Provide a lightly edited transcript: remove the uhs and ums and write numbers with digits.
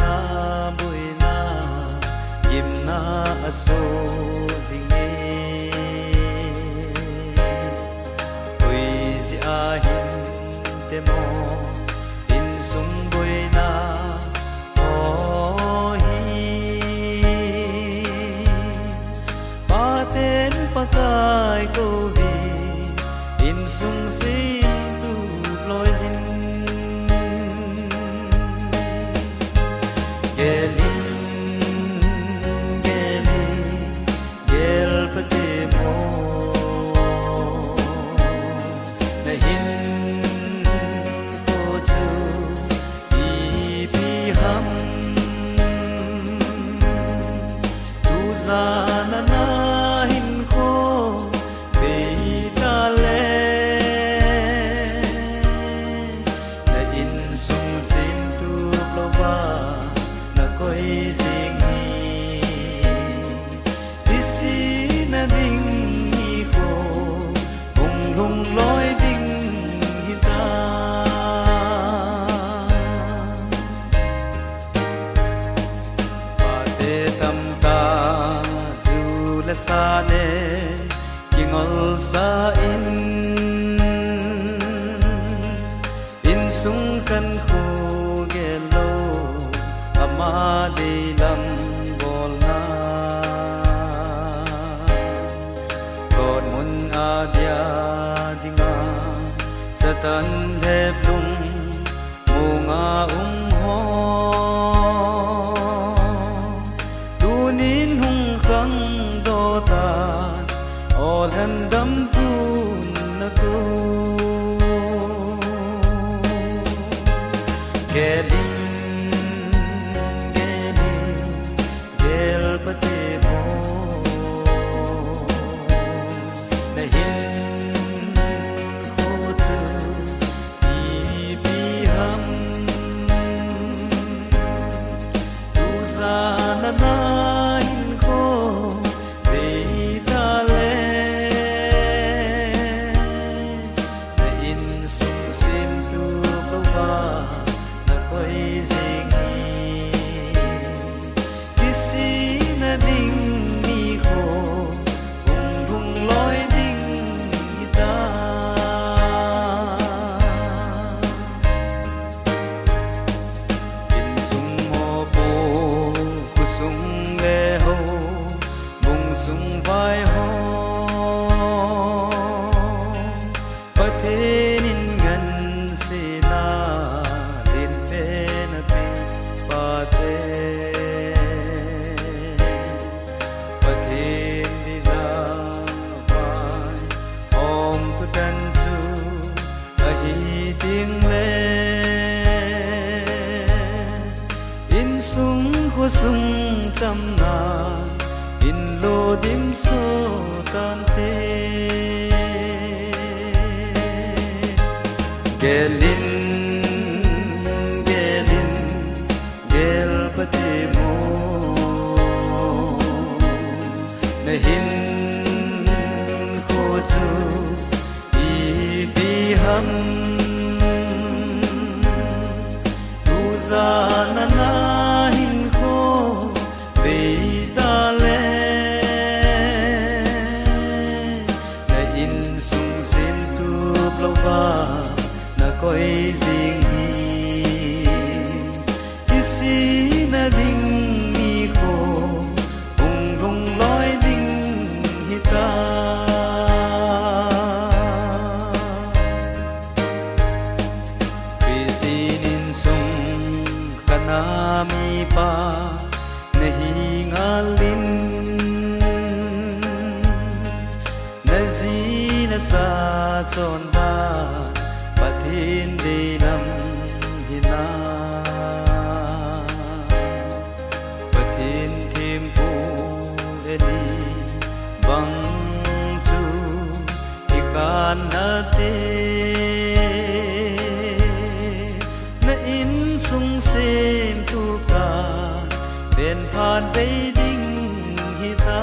na bui na yim na aso jinge ui ji ahin te mo in sung bui na o hi pa ten pakai ko vi in sung sin tu loi jin sa ne kingol sa in sung kan khu gelo ama de lam bol na kon mun adia dinga satan thep lung munga ho tunin hung khang all and dum na ko gelin gel pate mo na hin ko chu i bi ham tu za na hin ko sung vai ho pathen in ngan se na din pe na pe pa te pathen di za vai om putan chu a hi ting le in sung kho sung cham na in lo dim so tan te gelin gel pate mo na hin ko chu i bi ham tu za na hin ko be na koi jing hi isi na ding mi ko ung lung loi ding hi ta Christine sung kanami pa nahi ngalin nazina cha chon ba pathin de lam hina pathin thim pu eli bang chu ikan na te na in sung sem tu ka ben phan bei ding hi ta